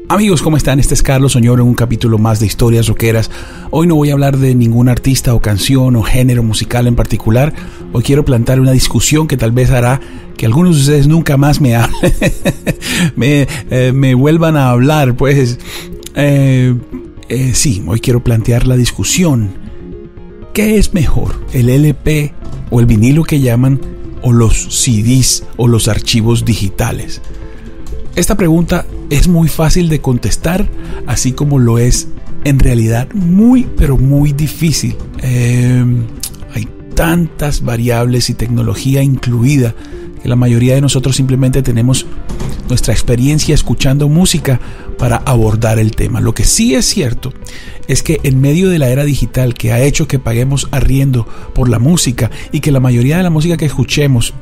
Amigos, ¿cómo están? Este es Carlos Oñoro en un capítulo más de Historias Rockeras. Hoy no voy a hablar de ningún artista o canción o género musical en particular. Hoy quiero plantear una discusión que tal vez hará que algunos de ustedes nunca más me hablen, me vuelvan a hablar. Pues sí, hoy quiero plantear la discusión. ¿Qué es mejor, el LP o el vinilo que llaman, o los CDs o los archivos digitales? Esta pregunta es muy fácil de contestar, así como lo es en realidad muy, pero muy difícil. Hay tantas variables y tecnología incluida que la mayoría de nosotros simplemente tenemos nuestra experiencia escuchando música para abordar el tema. Lo que sí es cierto es que en medio de la era digital, que ha hecho que paguemos arriendo por la música y que la mayoría de la música que escuchemos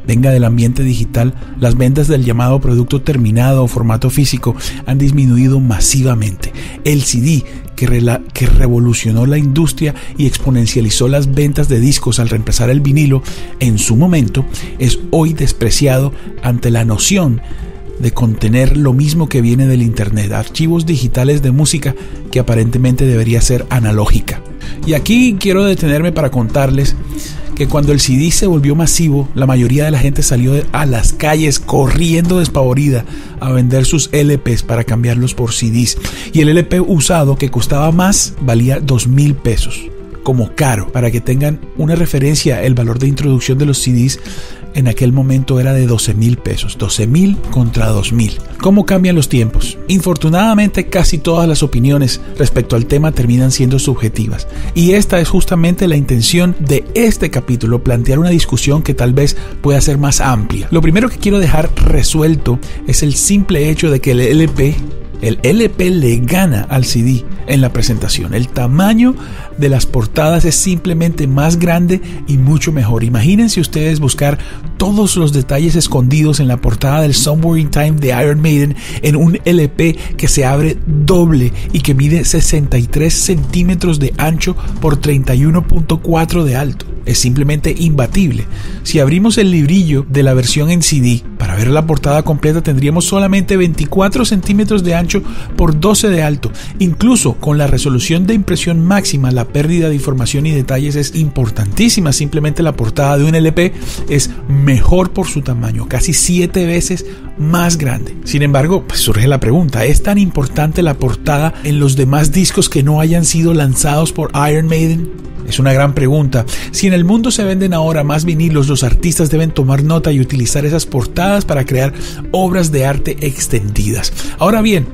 venga del ambiente digital, las ventas del llamado producto terminado o formato físico han disminuido masivamente. El CD, que revolucionó la industria y exponencializó las ventas de discos al reemplazar el vinilo en su momento, es hoy despreciado ante la noción de contener lo mismo que viene del internet, archivos digitales de música que aparentemente debería ser analógica. Y aquí quiero detenerme para contarles que cuando el CD se volvió masivo, la mayoría de la gente salió a las calles corriendo despavorida a vender sus LPs para cambiarlos por CDs. Y el LP usado, que costaba más, valía $2,000 como caro. Para que tengan una referencia, el valor de introducción de los CDs en aquel momento era de $12,000. $12,000 contra $2,000. ¿Cómo cambian los tiempos? Infortunadamente, casi todas las opiniones respecto al tema terminan siendo subjetivas. Y esta es justamente la intención de este capítulo, plantear una discusión que tal vez pueda ser más amplia. Lo primero que quiero dejar resuelto es el simple hecho de que el LP le gana al CD en la presentación. El tamaño de las portadas es simplemente más grande y mucho mejor. Imagínense ustedes buscar todos los detalles escondidos en la portada del Somewhere in Time de Iron Maiden en un LP que se abre doble y que mide 63 centímetros de ancho por 31.4 de alto. Es simplemente imbatible. Si abrimos el librillo de la versión en CD para ver la portada completa, tendríamos solamente 24 centímetros de ancho por 12 de alto. Incluso con la resolución de impresión máxima, la pérdida de información y detalles es importantísima. Simplemente la portada de un LP es mejor por su tamaño, casi 7 veces más grande. Sin embargo, pues surge la pregunta: ¿es tan importante la portada en los demás discos que no hayan sido lanzados por Iron Maiden? Es una gran pregunta. Si en el mundo se venden ahora más vinilos, los artistas deben tomar nota y utilizar esas portadas para crear obras de arte extendidas. Ahora bien,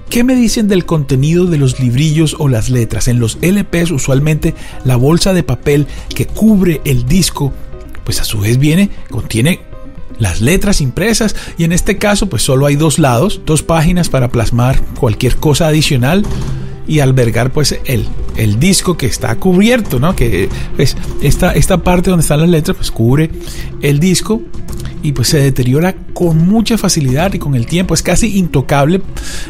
¿qué me dicen del contenido de los librillos o las letras? En los LPs, usualmente la bolsa de papel que cubre el disco, pues a su vez contiene las letras impresas, y en este caso pues solo hay dos lados, 2 páginas para plasmar cualquier cosa adicional y albergar pues el disco que está cubierto, ¿no? Que pues esta parte donde están las letras pues cubre el disco y pues se deteriora con mucha facilidad y con el tiempo es casi intocable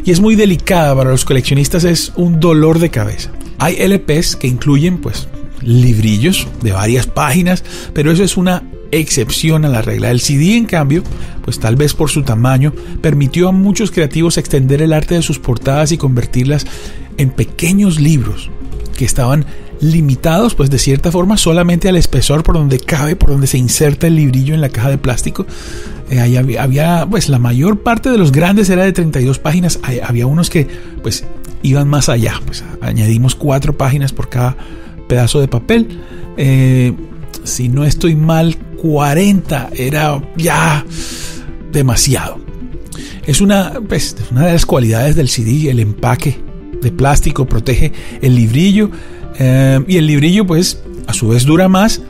y es muy delicada para los coleccionistas, es un dolor de cabeza. Hay LPs que incluyen pues librillos de varias páginas, pero eso es una excepción a la regla. El CD, en cambio, pues tal vez por su tamaño, permitió a muchos creativos extender el arte de sus portadas y convertirlas en pequeños libros que estaban limitados pues de cierta forma solamente al espesor por donde cabe, por donde se inserta el librillo en la caja de plástico. Ahí había pues la mayor parte de los grandes era de 32 páginas. Había unos que pues iban más allá, pues añadimos 4 páginas por cada pedazo de papel. Si no estoy mal, 40 era ya demasiado. Es una de las cualidades del CD, el empaque de plástico protege el librillo, y el librillo pues a su vez dura más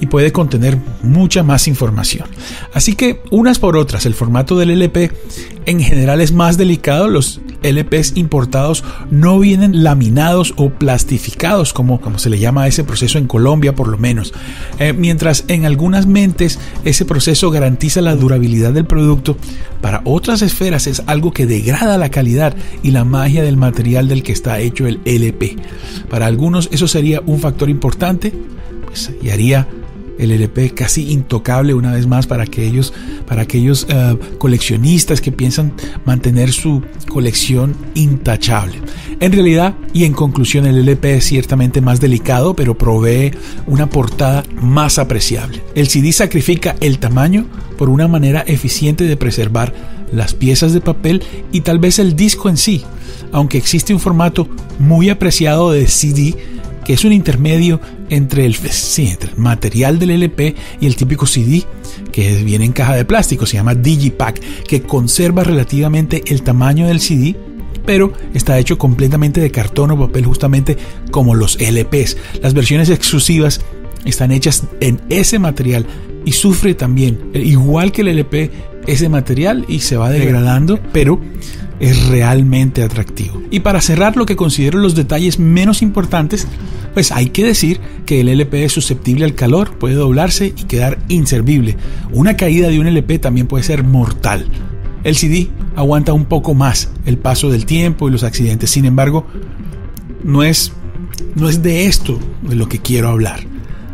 y puede contener mucha más información. Así que unas por otras, el formato del LP en general es más delicado. Los LPs importados no vienen laminados o plastificados, como se le llama a ese proceso en Colombia por lo menos. Mientras en algunas mentes ese proceso garantiza la durabilidad del producto, para otras esferas es algo que degrada la calidad y la magia del material del que está hecho el LP. Para algunos eso sería un factor importante, pues, y haría el LP casi intocable, una vez más, para aquellos coleccionistas que piensan mantener su colección intachable. En realidad, y en conclusión, el LP es ciertamente más delicado, pero provee una portada más apreciable. El CD sacrifica el tamaño por una manera eficiente de preservar las piezas de papel y tal vez el disco en sí, aunque existe un formato muy apreciado de CD que es un intermedio entre el material del LP y el típico CD que viene en caja de plástico. Se llama Digipack, que conserva relativamente el tamaño del CD, pero está hecho completamente de cartón o papel, justamente como los LPs. Las versiones exclusivas están hechas en ese material y sufre también, igual que el LP, ese material y se va degradando, pero es realmente atractivo. Y para cerrar lo que considero los detalles menos importantes, pues hay que decir que el LP es susceptible al calor, puede doblarse y quedar inservible. Una caída de un LP también puede ser mortal. El CD aguanta un poco más el paso del tiempo y los accidentes. Sin embargo, no es de esto de lo que quiero hablar.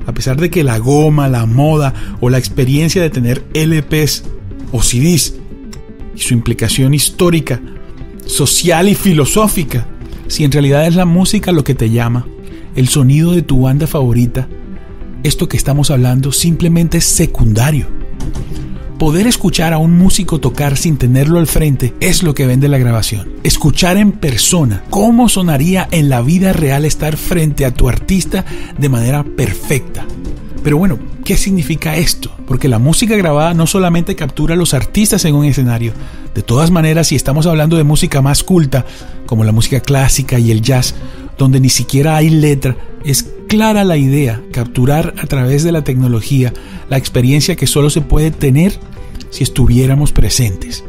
A pesar de que la goma, la moda o la experiencia de tener LPs o CDs y su implicación histórica, social y filosófica, si en realidad es la música lo que te llama, el sonido de tu banda favorita, esto que estamos hablando simplemente es secundario. Poder escuchar a un músico tocar sin tenerlo al frente es lo que vende la grabación. Escuchar en persona cómo sonaría en la vida real estar frente a tu artista de manera perfecta. Pero bueno, ¿qué significa esto? Porque la música grabada no solamente captura a los artistas en un escenario. De todas maneras, si estamos hablando de música más culta, como la música clásica y el jazz, donde ni siquiera hay letra, es clara la idea, capturar a través de la tecnología la experiencia que solo se puede tener si estuviéramos presentes.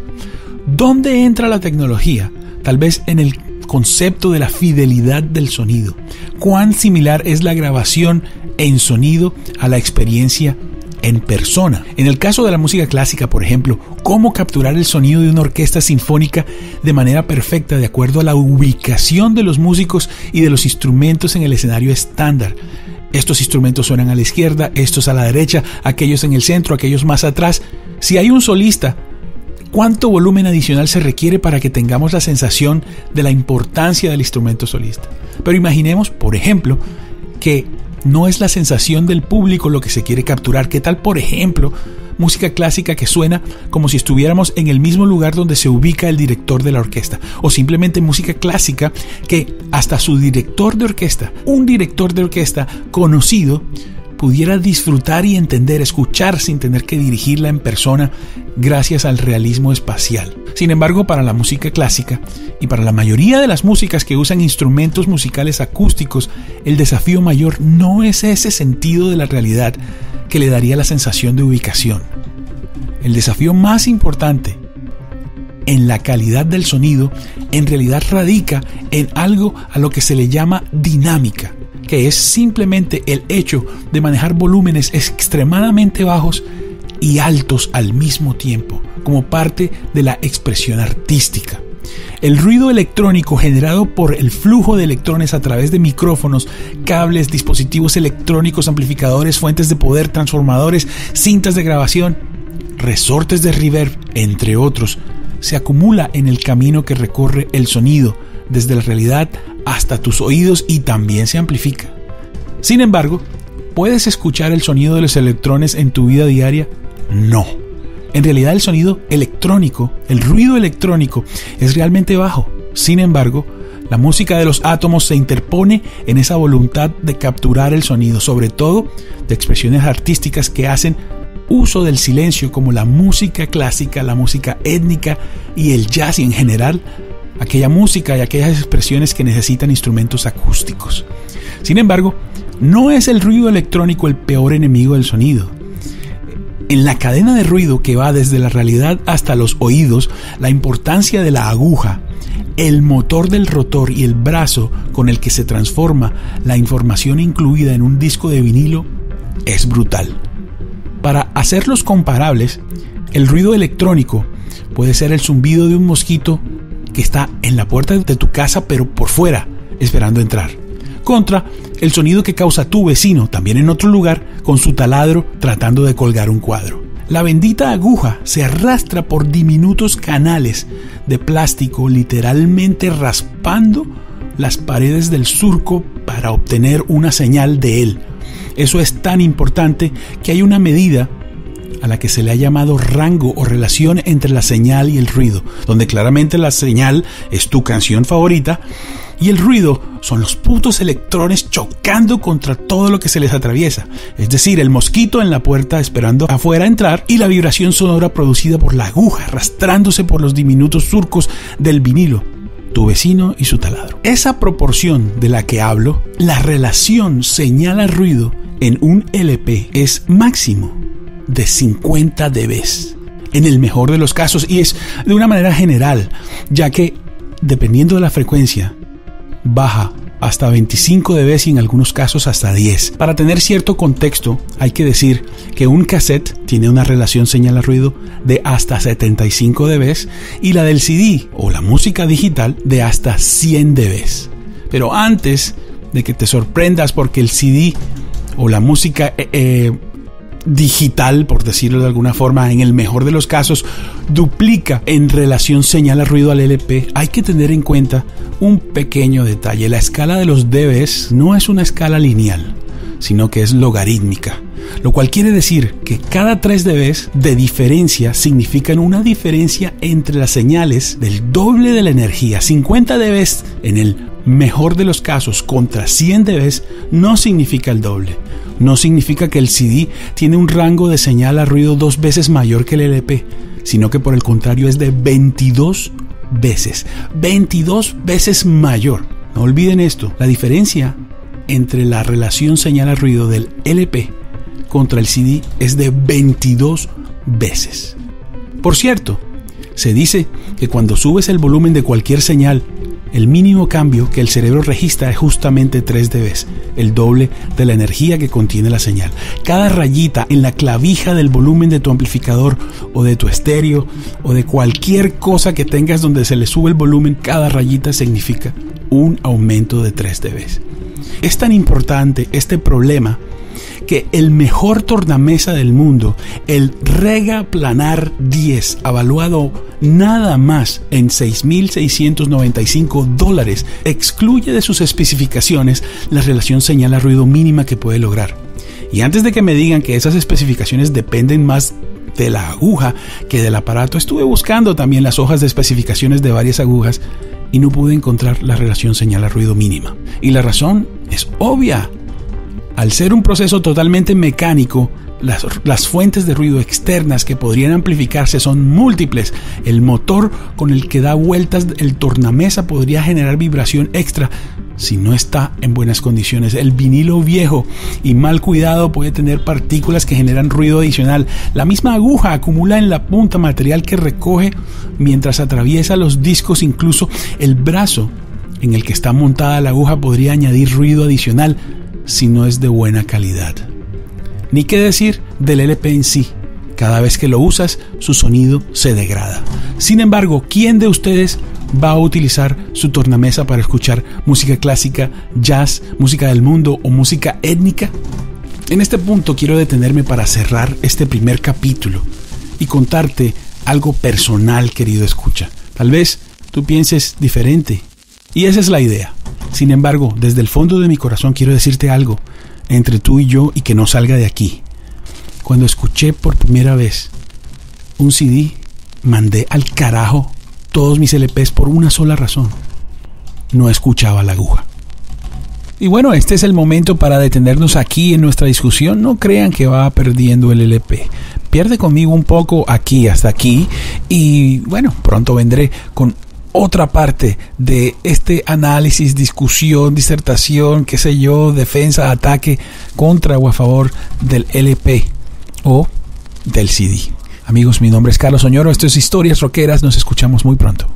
¿Dónde entra la tecnología? Tal vez en el concepto de la fidelidad del sonido. ¿Cuán similar es la grabación en sonido a la experiencia en persona? En el caso de la música clásica, por ejemplo, ¿cómo capturar el sonido de una orquesta sinfónica de manera perfecta de acuerdo a la ubicación de los músicos y de los instrumentos en el escenario estándar? Estos instrumentos suenan a la izquierda, estos a la derecha, aquellos en el centro, aquellos más atrás. Si hay un solista, ¿cuánto volumen adicional se requiere para que tengamos la sensación de la importancia del instrumento solista? Pero imaginemos, por ejemplo, que no es la sensación del público lo que se quiere capturar. ¿Qué tal, por ejemplo, música clásica que suena como si estuviéramos en el mismo lugar donde se ubica el director de la orquesta? O simplemente música clásica que hasta su director de orquesta, un director de orquesta conocido, pudiera disfrutar y entender, escuchar sin tener que dirigirla en persona gracias al realismo espacial. Sin embargo, para la música clásica y para la mayoría de las músicas que usan instrumentos musicales acústicos, el desafío mayor no es ese sentido de la realidad que le daría la sensación de ubicación. El desafío más importante en la calidad del sonido en realidad radica en algo a lo que se le llama dinámica, que es simplemente el hecho de manejar volúmenes extremadamente bajos y altos al mismo tiempo, como parte de la expresión artística. El ruido electrónico generado por el flujo de electrones a través de micrófonos, cables, dispositivos electrónicos, amplificadores, fuentes de poder, transformadores, cintas de grabación, resortes de reverb, entre otros, se acumula en el camino que recorre el sonido desde la realidad hasta tus oídos y también se amplifica. Sin embargo, ¿puedes escuchar el sonido de los electrones en tu vida diaria? No. En realidad el sonido electrónico, el ruido electrónico es realmente bajo. Sin embargo, la música de los átomos se interpone en esa voluntad de capturar el sonido, sobre todo de expresiones artísticas que hacen uso del silencio, como la música clásica, la música étnica y el jazz, y en general aquella música y aquellas expresiones que necesitan instrumentos acústicos. Sin embargo, no es el ruido electrónico el peor enemigo del sonido. En la cadena de ruido que va desde la realidad hasta los oídos, la importancia de la aguja, el motor del rotor y el brazo con el que se transforma la información incluida en un disco de vinilo es brutal. Para hacerlos comparables, el ruido electrónico puede ser el zumbido de un mosquito que está en la puerta de tu casa pero por fuera, esperando entrar. contra el sonido que causa tu vecino, también en otro lugar, con su taladro tratando de colgar un cuadro. La bendita aguja se arrastra por diminutos canales de plástico, literalmente raspando las paredes del surco para obtener una señal de él. Eso es tan importante que hay una medida a la que se le ha llamado rango o relación entre la señal y el ruido, donde claramente la señal es tu canción favorita y el ruido son los putos electrones chocando contra todo lo que se les atraviesa, es decir, el mosquito en la puerta esperando afuera entrar y la vibración sonora producida por la aguja arrastrándose por los diminutos surcos del vinilo, tu vecino y su taladro. Esa proporción de la que hablo, la relación señal-ruido en un LP es máximo de 50 dB en el mejor de los casos, y es de una manera general, ya que dependiendo de la frecuencia baja hasta 25 dB y en algunos casos hasta 10. Para tener cierto contexto hay que decir que un cassette tiene una relación señal-ruido de hasta 75 dB y la del CD o la música digital de hasta 100 dB. Pero antes de que te sorprendas porque el CD o la música digital, por decirlo de alguna forma, en el mejor de los casos, duplica en relación señal-ruido al LP, hay que tener en cuenta un pequeño detalle. La escala de los dBs no es una escala lineal, sino que es logarítmica, lo cual quiere decir que cada 3 dBs de diferencia significan una diferencia entre las señales del doble de la energía. 50 dBs en el mejor de los casos contra 100 dBs no significa el doble. No significa que el CD tiene un rango de señal a ruido 2 veces mayor que el LP, sino que por el contrario es de 22 veces. 22 veces mayor. No olviden esto. La diferencia entre la relación señal a ruido del LP contra el CD es de 22 veces. Por cierto, se dice que cuando subes el volumen de cualquier señal, el mínimo cambio que el cerebro registra es justamente 3 dB, el doble de la energía que contiene la señal. Cada rayita en la clavija del volumen de tu amplificador o de tu estéreo o de cualquier cosa que tengas donde se le sube el volumen, cada rayita significa un aumento de 3 dB. Es tan importante este problema que el mejor tornamesa del mundo, el Rega Planar 10, evaluado nada más en $6,695, excluye de sus especificaciones la relación señal a ruido mínima que puede lograr. Y antes de que me digan que esas especificaciones dependen más de la aguja que del aparato, estuve buscando también las hojas de especificaciones de varias agujas y no pude encontrar la relación señal a ruido mínima. Y la razón es obvia. Al ser un proceso totalmente mecánico, las fuentes de ruido externas que podrían amplificarse son múltiples. El motor con el que da vueltas el tornamesa podría generar vibración extra si no está en buenas condiciones. El vinilo viejo y mal cuidado puede tener partículas que generan ruido adicional. La misma aguja acumula en la punta material que recoge mientras atraviesa los discos. Incluso el brazo en el que está montada la aguja podría añadir ruido adicional si no es de buena calidad. Ni qué decir del LP en sí. Cada vez que lo usas, su sonido se degrada. Sin embargo, ¿quién de ustedes va a utilizar su tornamesa para escuchar música clásica, jazz, música del mundo o música étnica? En este punto quiero detenerme para cerrar este primer capítulo y contarte algo personal, querido escucha. Tal vez tú pienses diferente, y esa es la idea. Sin embargo, desde el fondo de mi corazón quiero decirte algo entre tú y yo y que no salga de aquí. Cuando escuché por primera vez un CD, mandé al carajo todos mis LPs por una sola razón: no escuchaba la aguja. Y bueno, este es el momento para detenernos aquí en nuestra discusión. No crean que va perdiendo el LP. Pierde conmigo un poco aquí hasta aquí, y bueno, pronto vendré con otra parte de este análisis, discusión, disertación, qué sé yo, defensa, ataque contra o a favor del LP o del CD. Amigos, mi nombre es Carlos Oñoro, esto es Historias Rockeras, nos escuchamos muy pronto.